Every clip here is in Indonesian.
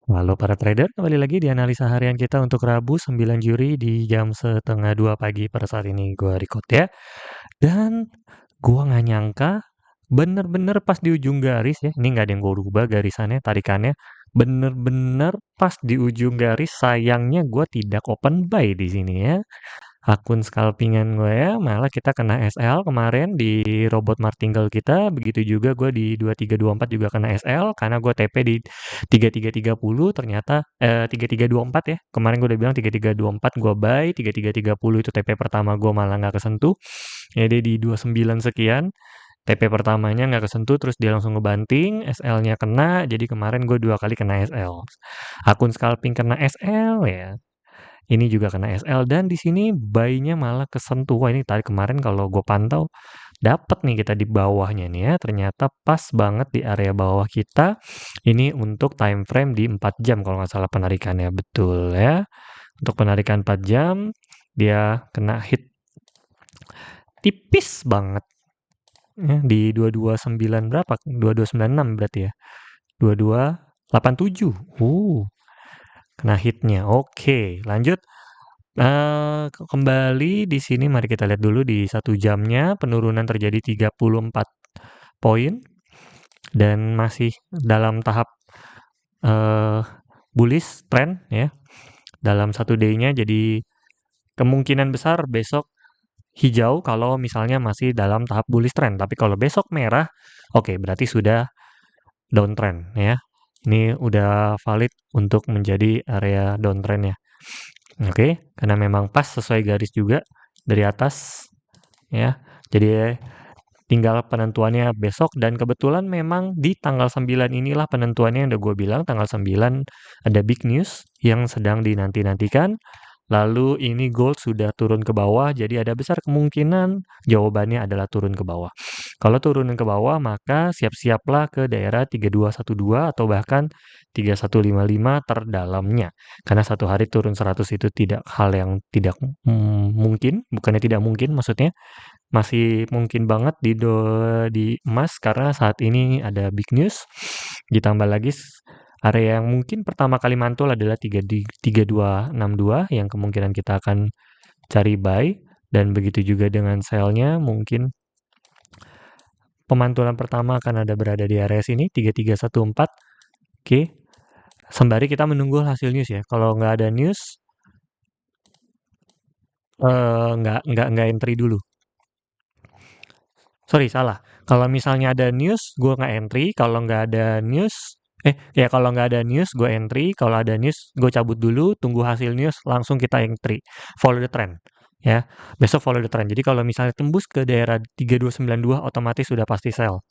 Halo para trader, kembali lagi di analisa harian kita untuk Rabu 9 Juli di jam setengah 2 pagi pada saat ini gua record ya. Dan gua nggak nyangka bener-bener pas di ujung garis ya, ini nggak ada yang gua rubah garisannya, tarikannya. Bener-bener pas di ujung garis, sayangnya gua tidak open buy di sini ya. Akun scalpingan gue ya, malah kita kena SL kemarin di robot martingale kita, begitu juga gue di 2324 juga kena SL, karena gue TP di 3330, ternyata 3324 ya, kemarin gue udah bilang 3324 gue buy, 3330 itu TP pertama gue malah nggak kesentuh, jadi di 29 sekian, TP pertamanya nggak kesentuh, terus dia langsung ngebanting, SL-nya kena, jadi kemarin gue 2 kali kena SL. Akun scalping kena SL ya, ini juga kena SL dan di sini buy-nya malah kesentuh. Wah, ini tadi kemarin kalau gue pantau dapat nih kita di bawahnya nih ya. Ternyata pas banget di area bawah kita. Ini untuk time frame di 4 jam kalau nggak salah penarikannya. Betul ya. Untuk penarikan 4 jam dia kena hit tipis banget ya, di 229 berapa? 2296 berarti ya. 2287. Kena hitnya. Oke, lanjut. Kembali di sini mari kita lihat dulu di 1 jamnya penurunan terjadi 34 poin dan masih dalam tahap bullish trend ya dalam 1 day-nya, jadi kemungkinan besar besok hijau kalau misalnya masih dalam tahap bullish trend, tapi kalau besok merah oke, berarti sudah downtrend ya. Ini udah valid untuk menjadi area downtrend ya. Oke, karena memang pas sesuai garis juga dari atas ya. Jadi tinggal penentuannya besok dan kebetulan memang di tanggal 9 inilah penentuannya yang udah gue bilang, tanggal 9 ada big news yang sedang dinanti-nantikan. Lalu ini gold sudah turun ke bawah, jadi ada besar kemungkinan jawabannya adalah turun ke bawah. Kalau turun ke bawah, maka siap-siaplah ke daerah 3212 atau bahkan 3155 terdalamnya. Karena satu hari turun 100 itu tidak hal yang tidak mungkin, bukannya tidak mungkin maksudnya, masih mungkin banget di emas karena saat ini ada big news. Ditambah lagi area yang mungkin pertama kali mantul adalah 3262 yang kemungkinan kita akan cari buy, dan begitu juga dengan sell-nya mungkin pemantulan pertama akan ada berada di area sini 3314. Oke. Sembari kita menunggu hasil news ya. Kalau nggak ada news nggak entry dulu. Sorry, salah. Kalau misalnya ada news, gue nggak entry. Kalau nggak ada news, kalau nggak ada news, gue entry. Kalau ada news, gue cabut dulu, tunggu hasil news, langsung kita entry. Follow the trend. Ya, besok follow the trend. Jadi kalau misalnya tembus ke daerah 3292, otomatis sudah pasti sell.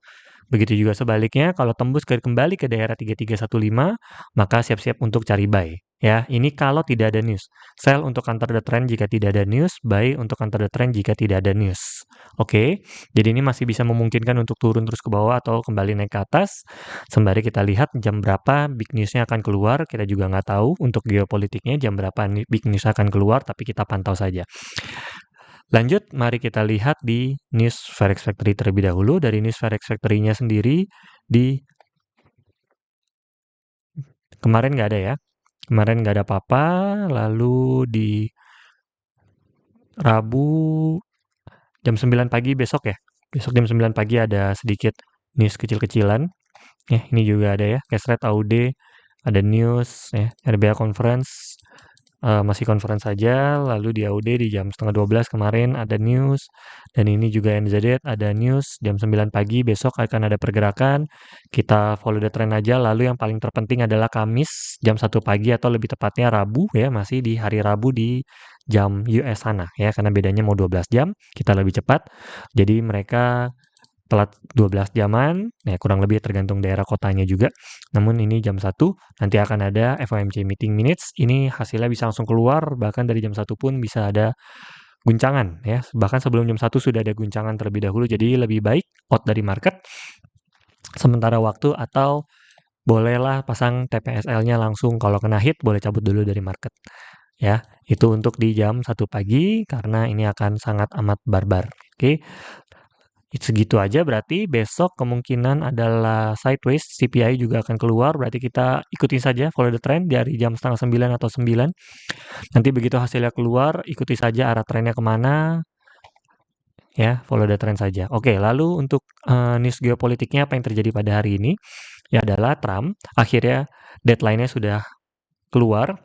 Begitu juga sebaliknya, kalau tembus kembali ke daerah 3315, maka siap-siap untuk cari buy. Ya, ini kalau tidak ada news. Sell untuk counter the trend jika tidak ada news, buy untuk counter the trend jika tidak ada news. Oke, jadi ini masih bisa memungkinkan untuk turun terus ke bawah atau kembali naik ke atas. Sembari kita lihat jam berapa big newsnya akan keluar, kita juga nggak tahu untuk geopolitiknya jam berapa big news akan keluar, tapi kita pantau saja. Lanjut, mari kita lihat di News Forex Factory terlebih dahulu. Dari News Forex Factory-nya sendiri, di kemarin nggak ada ya. Kemarin nggak ada apa-apa. Lalu di Rabu jam 9 pagi besok ya. Besok jam 9 pagi ada sedikit news kecil-kecilan. Ini juga ada ya. Cash rate AUD, ada news ya. RBA Conference. Masih conference saja, lalu di AUD di jam 11:30 kemarin ada news, dan ini juga NZD ada news, jam 9 pagi besok akan ada pergerakan, kita follow the trend aja. Lalu yang paling terpenting adalah Kamis jam 1 pagi atau lebih tepatnya Rabu ya, masih di hari Rabu di jam US sana ya, karena bedanya mau 12 jam, kita lebih cepat, jadi mereka telat 12 jaman, ya kurang lebih tergantung daerah kotanya juga. Namun ini jam 1, nanti akan ada FOMC meeting minutes, ini hasilnya bisa langsung keluar, bahkan dari jam 1 pun bisa ada guncangan ya. Bahkan sebelum jam 1 sudah ada guncangan terlebih dahulu, jadi lebih baik out dari market sementara waktu, atau bolehlah pasang TPSL-nya langsung, kalau kena hit boleh cabut dulu dari market. Ya, itu untuk di jam 1 pagi karena ini akan sangat amat barbar. Oke. segitu aja berarti besok kemungkinan adalah sideways, CPI juga akan keluar, berarti kita ikutin saja follow the trend dari jam 8:30 atau 9. Nanti begitu hasilnya keluar, ikuti saja arah trennya kemana, ya follow the trend saja. Oke, lalu untuk news geopolitiknya apa yang terjadi pada hari ini? Ya adalah Trump akhirnya deadline-nya sudah keluar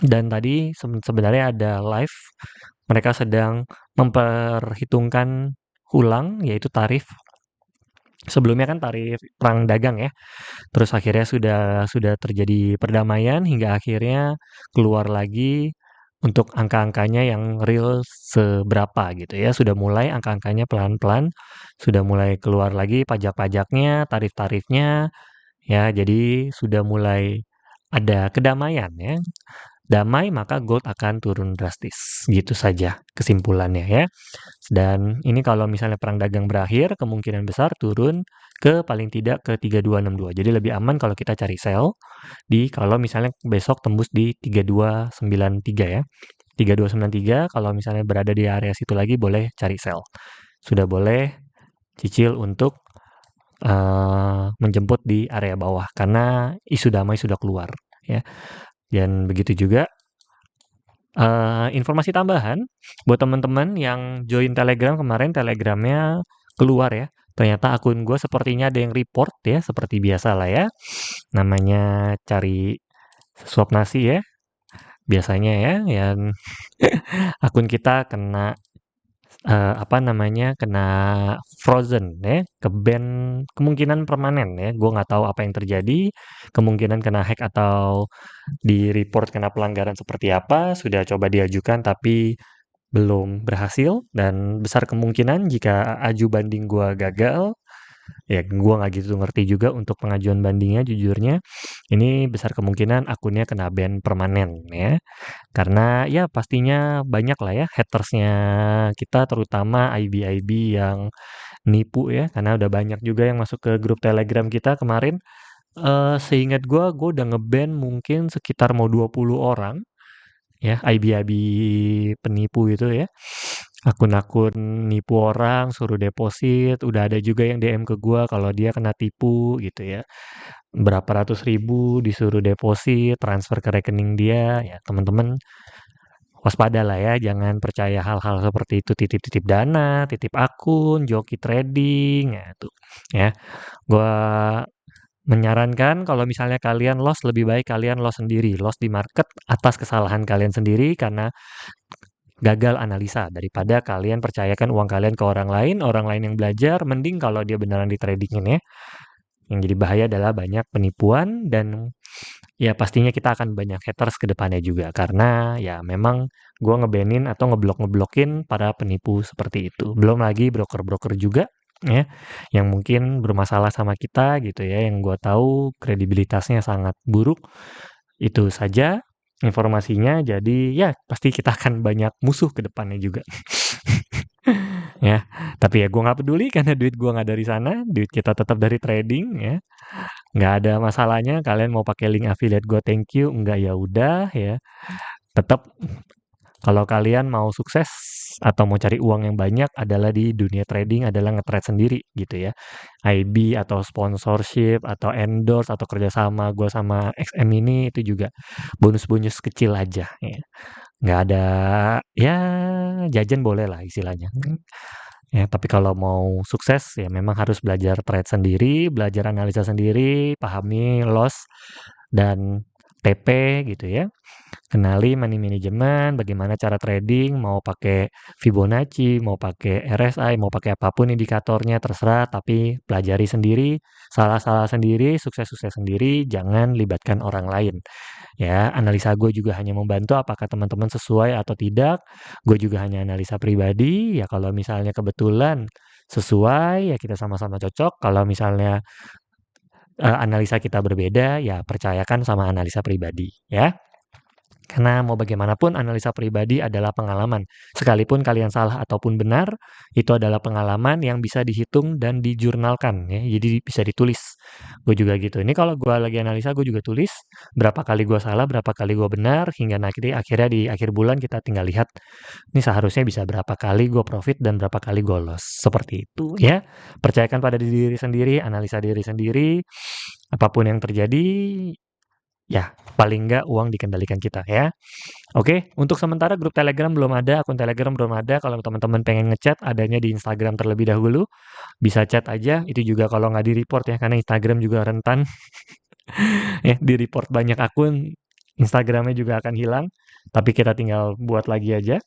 dan tadi sebenarnya ada live mereka sedang memperhitungkan ulang yaitu tarif. Sebelumnya kan tarif perang dagang ya. Terus akhirnya sudah terjadi perdamaian hingga akhirnya keluar lagi untuk angka-angkanya yang real seberapa gitu ya. Sudah mulai angka-angkanya pelan-pelan sudah mulai keluar lagi pajak-pajaknya, tarif-tarifnya ya. Jadi sudah mulai ada kedamaian ya. Damai maka gold akan turun drastis. Gitu saja kesimpulannya ya. Dan ini kalau misalnya perang dagang berakhir, kemungkinan besar turun ke paling tidak ke 3262. Jadi lebih aman kalau kita cari sell di kalau misalnya besok tembus di 3293 ya. 3293 kalau misalnya berada di area situ lagi boleh cari sell. Sudah boleh cicil untuk menjemput di area bawah karena isu damai sudah keluar ya. Dan begitu juga informasi tambahan buat teman-teman yang join Telegram kemarin, Telegramnya keluar ya. Ternyata akun gue sepertinya ada yang report ya, seperti biasa lah ya. Namanya cari suap nasi ya, biasanya ya. Yang akun kita kena kena frozen ya, ke-ban kemungkinan permanen ya. Gue nggak tahu apa yang terjadi, kemungkinan kena hack atau di-report kena pelanggaran seperti apa, sudah coba diajukan tapi belum berhasil dan besar kemungkinan jika aju banding gua gagal, ya gua nggak gitu ngerti juga untuk pengajuan bandingnya jujurnya, ini besar kemungkinan akunnya kena ban permanen ya. Karena ya pastinya banyak lah ya hatersnya kita terutama IB-IB yang nipu ya, karena udah banyak juga yang masuk ke grup Telegram kita kemarin. Seingat gua udah nge-ban mungkin sekitar mau 20 orang ya, IB-IB penipu itu ya. Akun-akun nipu orang, suruh deposit, udah ada juga yang DM ke gua kalau dia kena tipu gitu ya. Berapa ratus ribu disuruh deposit, transfer ke rekening dia, ya teman-teman waspada lah ya, jangan percaya hal-hal seperti itu, titip-titip dana, titip akun, joki trading, ya itu ya. Gua menyarankan kalau misalnya kalian loss, lebih baik kalian loss sendiri, loss di market atas kesalahan kalian sendiri karena gagal analisa daripada kalian percayakan uang kalian ke orang lain yang belajar, mending kalau dia beneran di tradingin ya. Yang jadi bahaya adalah banyak penipuan dan ya pastinya kita akan banyak haters ke depannya juga karena ya memang gua ngebanin atau ngeblokin para penipu seperti itu. Belum lagi broker-broker juga ya yang mungkin bermasalah sama kita gitu ya, yang gua tahu kredibilitasnya sangat buruk. Itu saja informasinya, jadi ya pasti kita akan banyak musuh ke depannya juga. Ya, tapi ya gue nggak peduli karena duit gue nggak dari sana, duit kita tetap dari trading ya, nggak ada masalahnya. Kalian mau pakai link affiliate gue, thank you. Enggak ya udah ya. Tetap kalau kalian mau sukses atau mau cari uang yang banyak adalah di dunia trading adalah nge-trade sendiri gitu ya. IB atau sponsorship atau endorse atau kerjasama gue sama XM ini itu juga bonus-bonus kecil aja ya. Nggak ada ya jajan boleh lah istilahnya. Ya, tapi kalau mau sukses ya memang harus belajar trade sendiri, belajar analisa sendiri, pahami loss dan TP gitu ya. Kenali money management, bagaimana cara trading, mau pakai Fibonacci, mau pakai RSI, mau pakai apapun indikatornya terserah, tapi pelajari sendiri, salah-salah sendiri, sukses-sukses sendiri, jangan libatkan orang lain. Ya, analisa gue juga hanya membantu apakah teman-teman sesuai atau tidak. Gue juga hanya analisa pribadi, ya kalau misalnya kebetulan sesuai, ya kita sama-sama cocok. Kalau misalnya analisa kita berbeda, ya percayakan sama analisa pribadi, ya. Karena mau bagaimanapun analisa pribadi adalah pengalaman. Sekalipun kalian salah ataupun benar, itu adalah pengalaman yang bisa dihitung dan dijurnalkan ya. Jadi bisa ditulis. Gue juga gitu. Ini kalau gue lagi analisa, gue juga tulis berapa kali gue salah, berapa kali gue benar, hingga nanti akhirnya di akhir bulan kita tinggal lihat ini seharusnya bisa berapa kali gue profit dan berapa kali gue loss. Seperti itu ya. Percayakan pada diri sendiri, analisa diri sendiri. Apapun yang terjadi, ya paling nggak uang dikendalikan kita ya. Oke, untuk sementara grup Telegram belum ada, akun Telegram belum ada. Kalau teman-teman pengen ngechat, adanya di Instagram terlebih dahulu. Bisa chat aja, itu juga kalau nggak di-report ya, karena Instagram juga rentan. Ya, di-report banyak akun, Instagramnya juga akan hilang. Tapi kita tinggal buat lagi aja.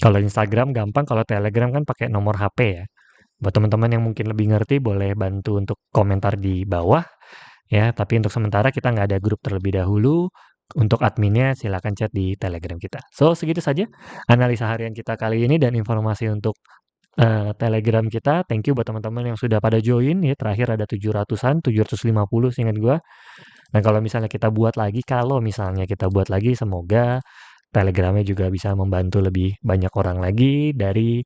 Kalau Instagram gampang, kalau Telegram kan pakai nomor HP ya. Buat teman-teman yang mungkin lebih ngerti, boleh bantu untuk komentar di bawah. Ya, tapi untuk sementara kita nggak ada grup terlebih dahulu. Untuk adminnya silakan chat di Telegram kita. So, segitu saja analisa harian kita kali ini dan informasi untuk Telegram kita. Thank you buat teman-teman yang sudah pada join ya. Terakhir ada 700-an, 750 seingat gua. Dan kalau misalnya kita buat lagi, semoga Telegramnya juga bisa membantu lebih banyak orang lagi dari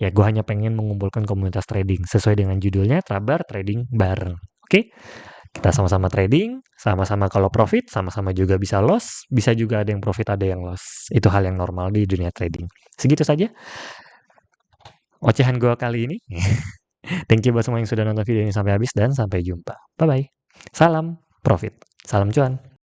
ya gue hanya pengen mengumpulkan komunitas trading sesuai dengan judulnya Trabar Trading Bareng. Oke? Kita sama-sama trading, sama-sama kalau profit, sama-sama juga bisa loss, bisa juga ada yang profit, ada yang loss. Itu hal yang normal di dunia trading. Segitu saja ocehan gue kali ini. Thank you buat semua yang sudah nonton video ini sampai habis dan sampai jumpa. Bye-bye. Salam profit. Salam cuan.